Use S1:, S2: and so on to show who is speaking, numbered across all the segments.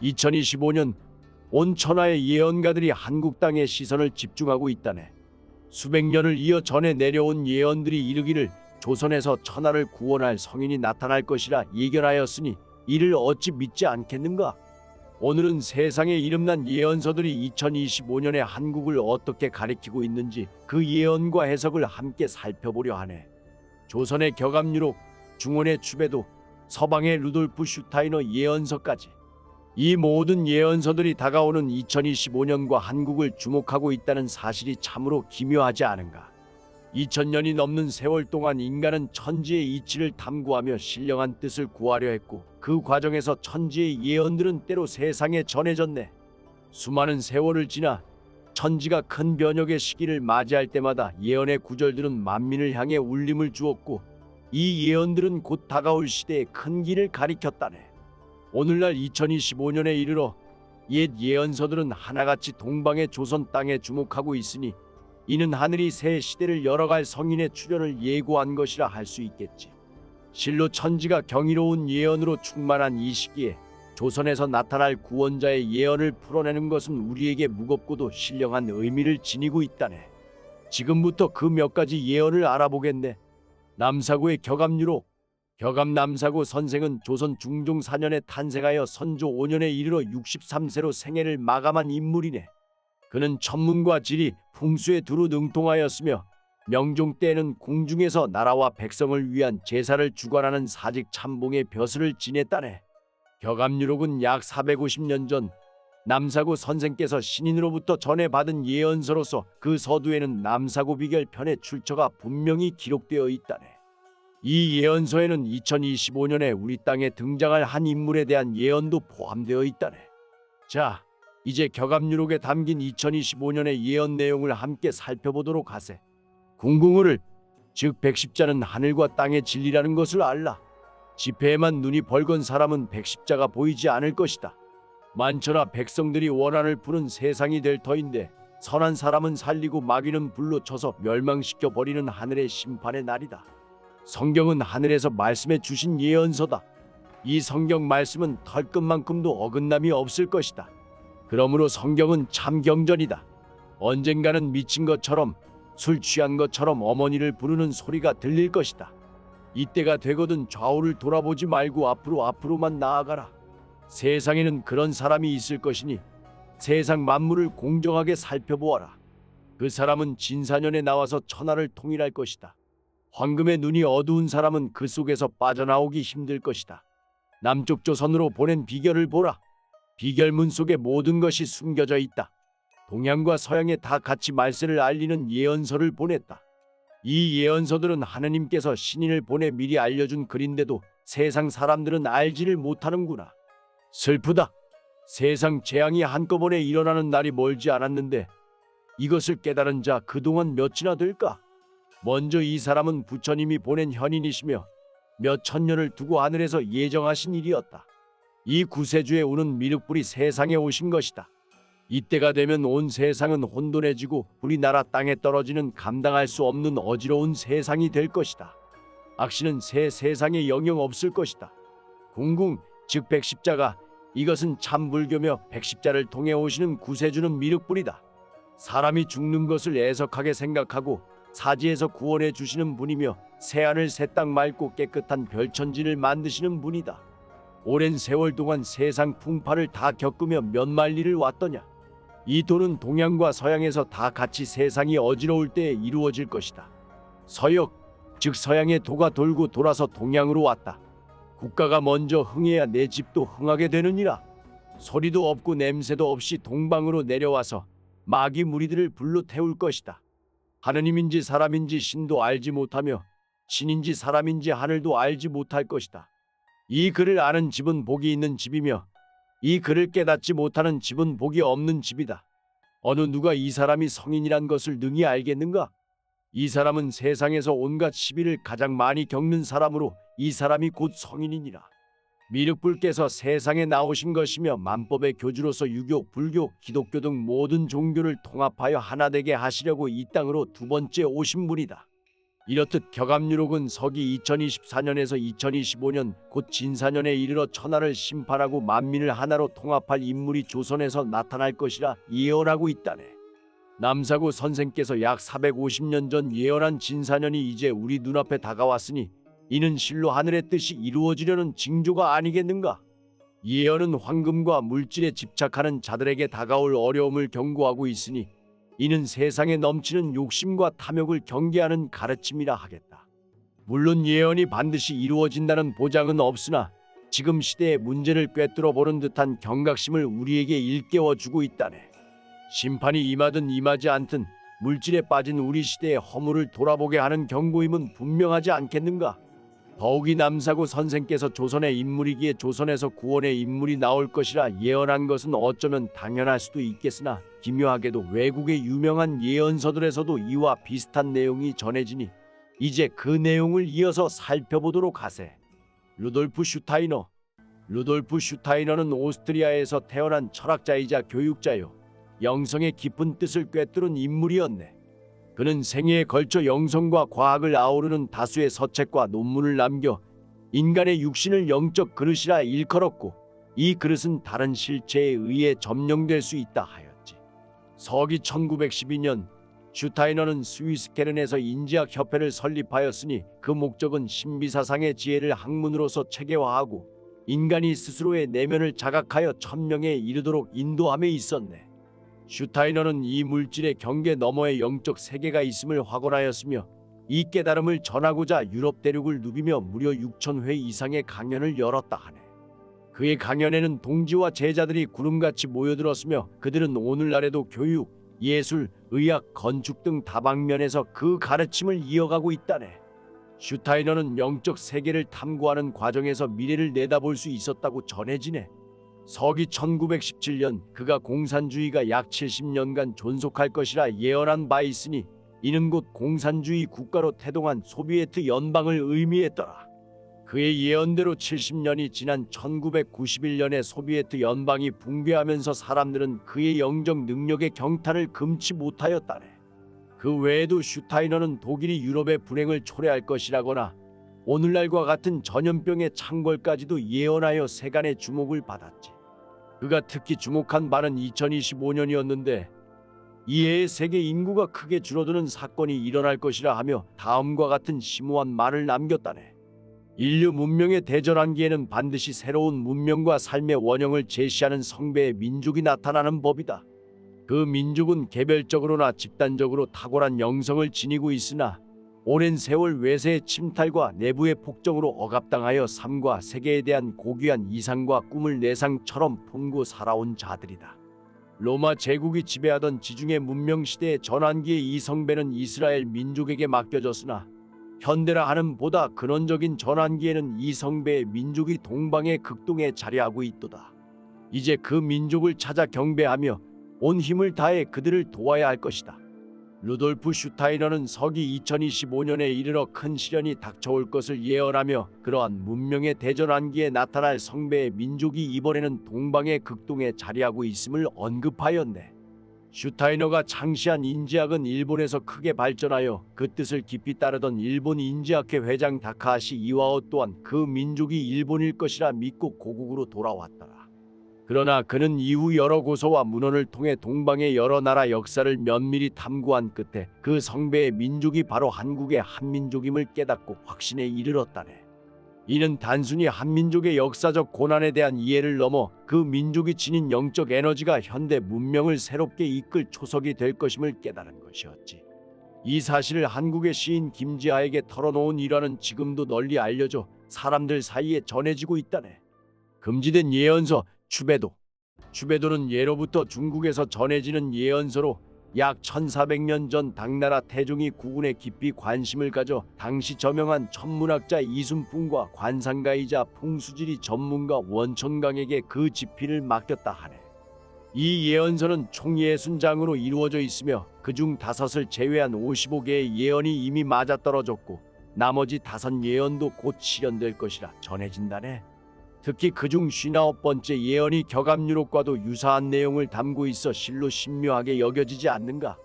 S1: 2025년 온 천하의 예언가들이 한국 땅에 시선을 집중하고 있다네. 수백 년을 이어 전해 내려온 예언들이 이르기를 조선에서 천하를 구원할 성인이 나타날 것이라 예견하였으니 이를 어찌 믿지 않겠는가? 오늘은 세상에 이름난 예언서들이 2025년의 한국을 어떻게 가리키고 있는지 그 예언과 해석을 함께 살펴보려 하네. 조선의 격암유록, 중원의 추배도, 서방의 루돌프 슈타이너 예언서까지 이 모든 예언서들이 다가오는 2025년과 한국을 주목하고 있다는 사실이 참으로 기묘하지 않은가. 2000년이 넘는 세월 동안 인간은 천지의 이치를 탐구하며 신령한 뜻을 구하려 했고 그 과정에서 천지의 예언들은 때로 세상에 전해졌네. 수많은 세월을 지나 천지가 큰 변혁의 시기를 맞이할 때마다 예언의 구절들은 만민을 향해 울림을 주었고 이 예언들은 곧 다가올 시대의 큰 길을 가리켰다네. 오늘날 2025년에 이르러 옛 예언서들은 하나같이 동방의 조선 땅에 주목하고 있으니 이는 하늘이 새 시대를 열어갈 성인의 출현을 예고한 것이라 할 수 있겠지. 실로 천지가 경이로운 예언으로 충만한 이 시기에 조선에서 나타날 구원자의 예언을 풀어내는 것은 우리에게 무겁고도 신령한 의미를 지니고 있다네. 지금부터 그 몇 가지 예언을 알아보겠네. 남사구의 격암유록. 격암 남사구 선생은 조선 중종 4년에 탄생하여 선조 5년에 이르러 63세로 생애를 마감한 인물이네. 그는 천문과 지리, 풍수에 두루 능통하였으며 명종 때에는 궁중에서 나라와 백성을 위한 제사를 주관하는 사직 참봉의 벼슬을 지냈다네. 격암유록은 약 450년 전 남사구 선생께서 신인으로부터 전해받은 예언서로서 그 서두에는 남사구 비결 편의 출처가 분명히 기록되어 있다네. 이 예언서에는 2025년에 우리 땅에 등장할 한 인물에 대한 예언도 포함되어 있다네. 자, 이제 격암유록에 담긴 2025년의 예언 내용을 함께 살펴보도록 하세. 궁궁을, 즉 백십자는 하늘과 땅의 진리라는 것을 알라. 지폐에만 눈이 벌건 사람은 백십자가 보이지 않을 것이다. 만천하 백성들이 원한을 푸는 세상이 될 터인데 선한 사람은 살리고 마귀는 불로 쳐서 멸망시켜 버리는 하늘의 심판의 날이다. 성경은 하늘에서 말씀해 주신 예언서다. 이 성경 말씀은 털끝만큼도 어긋남이 없을 것이다. 그러므로 성경은 참 경전이다. 언젠가는 미친 것처럼 술 취한 것처럼 어머니를 부르는 소리가 들릴 것이다. 이때가 되거든 좌우를 돌아보지 말고 앞으로만 나아가라. 세상에는 그런 사람이 있을 것이니 세상 만물을 공정하게 살펴보아라. 그 사람은 진사년에 나와서 천하를 통일할 것이다. 황금의 눈이 어두운 사람은 그 속에서 빠져나오기 힘들 것이다. 남쪽 조선으로 보낸 비결을 보라. 비결문 속에 모든 것이 숨겨져 있다. 동양과 서양에 다 같이 말세를 알리는 예언서를 보냈다. 이 예언서들은 하느님께서 신인을 보내 미리 알려준 글인데도 세상 사람들은 알지를 못하는구나. 슬프다. 세상 재앙이 한꺼번에 일어나는 날이 멀지 않았는데 이것을 깨달은 자 그동안 몇이나 될까? 먼저 이 사람은 부처님이 보낸 현인이시며 몇 천년을 두고 하늘에서 예정하신 일이었다. 이 구세주에 오는 미륵불이 세상에 오신 것이다. 이때가 되면 온 세상은 혼돈해지고 우리나라 땅에 떨어지는 감당할 수 없는 어지러운 세상이 될 것이다. 악신은 새 세상에 영영 없을 것이다. 궁궁, 즉 백십자가, 이것은 참 불교며 백십자를 통해 오시는 구세주는 미륵불이다. 사람이 죽는 것을 애석하게 생각하고 사지에서 구원해 주시는 분이며 새하늘 새 땅 맑고 깨끗한 별천지를 만드시는 분이다. 오랜 세월 동안 세상 풍파를 다 겪으며 몇 만리를 왔더냐. 이 도는 동양과 서양에서 다 같이 세상이 어지러울 때에 이루어질 것이다. 서역, 즉 서양의 도가 돌고 돌아서 동양으로 왔다. 국가가 먼저 흥해야 내 집도 흥하게 되느니라. 소리도 없고 냄새도 없이 동방으로 내려와서 마귀 무리들을 불러 태울 것이다. 하느님인지 사람인지 신도 알지 못하며 신인지 사람인지 하늘도 알지 못할 것이다. 이 글을 아는 집은 복이 있는 집이며 이 글을 깨닫지 못하는 집은 복이 없는 집이다. 어느 누가 이 사람이 성인이란 것을 능히 알겠는가? 이 사람은 세상에서 온갖 시비를 가장 많이 겪는 사람으로 이 사람이 곧 성인이니라. 미륵불께서 세상에 나오신 것이며 만법의 교주로서 유교, 불교, 기독교 등 모든 종교를 통합하여 하나 되게 하시려고 이 땅으로 두 번째 오신 분이다. 이렇듯 격압유록은 서기 2024년에서 2025년 곧 진사년에 이르러 천하를 심판하고 만민을 하나로 통합할 인물이 조선에서 나타날 것이라 예언하고 있다네. 남사구 선생께서 약 450년 전 예언한 진사년이 이제 우리 눈앞에 다가왔으니 이는 실로 하늘의 뜻이 이루어지려는 징조가 아니겠는가? 예언은 황금과 물질에 집착하는 자들에게 다가올 어려움을 경고하고 있으니 이는 세상에 넘치는 욕심과 탐욕을 경계하는 가르침이라 하겠다. 물론 예언이 반드시 이루어진다는 보장은 없으나 지금 시대의 문제를 꿰뚫어 보는 듯한 경각심을 우리에게 일깨워주고 있다네. 심판이 임하든 임하지 않든 물질에 빠진 우리 시대의 허물을 돌아보게 하는 경고임은 분명하지 않겠는가? 더욱이 남사구 선생께서 조선의 인물이기에 조선에서 구원의 인물이 나올 것이라 예언한 것은 어쩌면 당연할 수도 있겠으나 기묘하게도 외국의 유명한 예언서들에서도 이와 비슷한 내용이 전해지니 이제 그 내용을 이어서 살펴보도록 하세. 루돌프 슈타이너. 루돌프 슈타이너는 오스트리아에서 태어난 철학자이자 교육자요, 영성의 깊은 뜻을 꿰뚫은 인물이었네. 그는 생애에 걸쳐 영성과 과학을 아우르는 다수의 서책과 논문을 남겨 인간의 육신을 영적 그릇이라 일컬었고, 이 그릇은 다른 실체에 의해 점령될 수 있다 하였지. 서기 1912년 슈타이너는 스위스 케른에서 인지학 협회를 설립하였으니 그 목적은 신비사상의 지혜를 학문으로서 체계화하고 인간이 스스로의 내면을 자각하여 천명에 이르도록 인도함에 있었네. 슈타이너는 이 물질의 경계 너머에 영적 세계가 있음을 확언하였으며 이 깨달음을 전하고자 유럽 대륙을 누비며 무려 6,000회 이상의 강연을 열었다 하네. 그의 강연에는 동지와 제자들이 구름같이 모여들었으며 그들은 오늘날에도 교육, 예술, 의학, 건축 등 다방면에서 그 가르침을 이어가고 있다네. 슈타이너는 영적 세계를 탐구하는 과정에서 미래를 내다볼 수 있었다고 전해지네. 서기 1917년 그가 공산주의가 약 70년간 존속할 것이라 예언한 바 있으니 이는 곧 공산주의 국가로 태동한 소비에트 연방을 의미했더라. 그의 예언대로 70년이 지난 1991년에 소비에트 연방이 붕괴하면서 사람들은 그의 영적 능력의 경탄을 금치 못하였다네. 그 외에도 슈타이너는 독일이 유럽의 불행을 초래할 것이라거나 오늘날과 같은 전염병의 창궐까지도 예언하여 세간의 주목을 받았지. 그가 특히 주목한 바는 2025년이었는데 이해의 세계 인구가 크게 줄어드는 사건이 일어날 것이라 하며 다음과 같은 심오한 말을 남겼다네. 인류 문명의 대전환기에는 반드시 새로운 문명과 삶의 원형을 제시하는 성배의 민족이 나타나는 법이다. 그 민족은 개별적으로나 집단적으로 탁월한 영성을 지니고 있으나 오랜 세월 외세의 침탈과 내부의 폭정으로 억압당하여 삶과 세계에 대한 고귀한 이상과 꿈을 내상처럼 품고 살아온 자들이다. 로마 제국이 지배하던 지중해 문명시대의 전환기의 이 성배는 이스라엘 민족에게 맡겨졌으나 현대라 하는 보다 근원적인 전환기에는 이 성배의 민족이 동방의 극동에 자리하고 있도다. 이제 그 민족을 찾아 경배하며 온 힘을 다해 그들을 도와야 할 것이다. 루돌프 슈타이너는 서기 2025년에 이르러 큰 시련이 닥쳐올 것을 예언하며 그러한 문명의 대전환기에 나타날 성배의 민족이 이번에는 동방의 극동에 자리하고 있음을 언급하였네. 슈타이너가 창시한 인지학은 일본에서 크게 발전하여 그 뜻을 깊이 따르던 일본 인지학회 회장 다카하시 이와오 또한 그 민족이 일본일 것이라 믿고 고국으로 돌아왔더라. 그러나 그는 이후 여러 고서와 문헌을 통해 동방의 여러 나라 역사를 면밀히 탐구한 끝에 그 성배의 민족이 바로 한국의 한민족임을 깨닫고 확신에 이르렀다네. 이는 단순히 한민족의 역사적 고난에 대한 이해를 넘어 그 민족이 지닌 영적 에너지가 현대 문명을 새롭게 이끌 초석이 될 것임을 깨달은 것이었지. 이 사실을 한국의 시인 김지하에게 털어놓은 일화는 지금도 널리 알려져 사람들 사이에 전해지고 있다네. 금지된 예언서 추배도. 추배도는 예로부터 중국에서 전해지는 예언서로 약 1400년 전 당나라 태종이 국운에 깊이 관심을 가져 당시 저명한 천문학자 이순풍과 관상가이자 풍수지리 전문가 원촌강에게 그 집필을 맡겼다 하네. 이 예언서는 총 60장으로 이루어져 있으며 그중 5을 제외한 55개의 예언이 이미 맞아떨어졌고 나머지 5 예언도 곧 실현될 것이라 전해진다네. 특히 그중 59번째 예언이 격압유록과도 유사한 내용을 담고 있어 실로 신묘하게 여겨지지 않는가.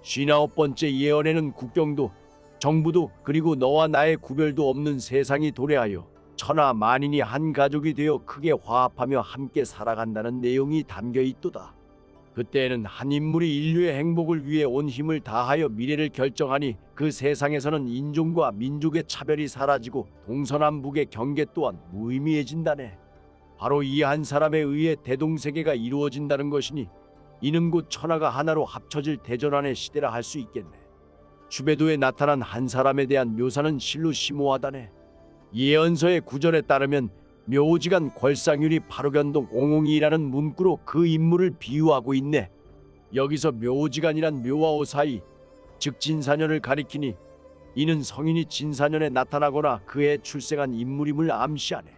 S1: 59번째 예언에는 국경도 정부도 그리고 너와 나의 구별도 없는 세상이 도래하여 천하 만인이 한 가족이 되어 크게 화합하며 함께 살아간다는 내용이 담겨 있도다. 그때에는 한 인물이 인류의 행복을 위해 온 힘을 다하여 미래를 결정하니 그 세상에서는 인종과 민족의 차별이 사라지고 동서남북의 경계 또한 무의미해진다네. 바로 이 한 사람에 의해 대동세계가 이루어진다는 것이니 이는 곧 천하가 하나로 합쳐질 대전환의 시대라 할 수 있겠네. 주베도에 나타난 한 사람에 대한 묘사는 실로 심오하다네. 예언서의 구절에 따르면 묘지간 궐상유리 파루견동 옹옹이라는 문구로 그 인물을 비유하고 있네. 여기서 묘지간이란 묘와 오 사이, 즉 진사년을 가리키니 이는 성인이 진사년에 나타나거나 그해 출생한 인물임을 암시하네.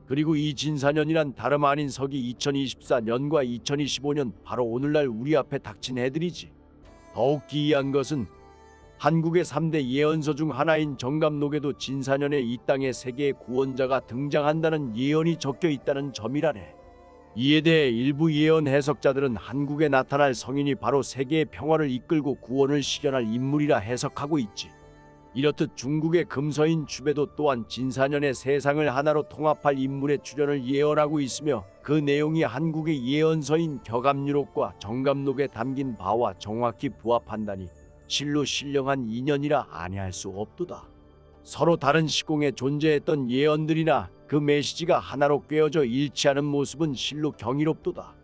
S1: 그리고 이 진사년이란 다름 아닌 서기 2024년과 2025년 바로 오늘날 우리 앞에 닥친 해들이지. 더욱 기이한 것은 한국의 3대 예언서 중 하나인 정감록에도 진사년에 이 땅에 세계의 구원자가 등장한다는 예언이 적혀 있다는 점이라네. 이에 대해 일부 예언 해석자들은 한국에 나타날 성인이 바로 세계의 평화를 이끌고 구원을 실현할 인물이라 해석하고 있지. 이렇듯 중국의 금서인 주베도 또한 진사년에 세상을 하나로 통합할 인물의 출현을 예언하고 있으며 그 내용이 한국의 예언서인 격암유록과 정감록에 담긴 바와 정확히 부합한다니 실로 신령한 인연이라 아니할 수 없도다. 서로 다른 시공에 존재했던 예언들이나 그 메시지가 하나로 꿰어져 일치하는 모습은 실로 경이롭도다.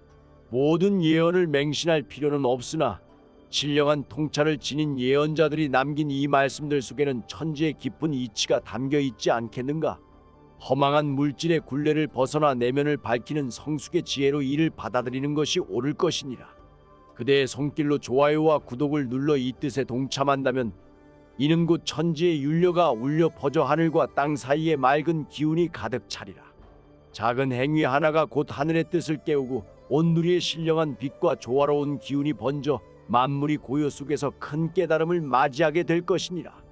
S1: 모든 예언을 맹신할 필요는 없으나 신령한 통찰을 지닌 예언자들이 남긴 이 말씀들 속에는 천지의 깊은 이치가 담겨 있지 않겠는가? 허망한 물질의 굴레를 벗어나 내면을 밝히는 성숙의 지혜로 이를 받아들이는 것이 옳을 것이니라. 그대의 손길로 좋아요와 구독을 눌러 이 뜻에 동참한다면 이는 곧 천지의 윤려가 울려 퍼져 하늘과 땅 사이에 맑은 기운이 가득 차리라. 작은 행위 하나가 곧 하늘의 뜻을 깨우고 온 누리의 신령한 빛과 조화로운 기운이 번져 만물이 고요 속에서 큰 깨달음을 맞이하게 될 것이니라.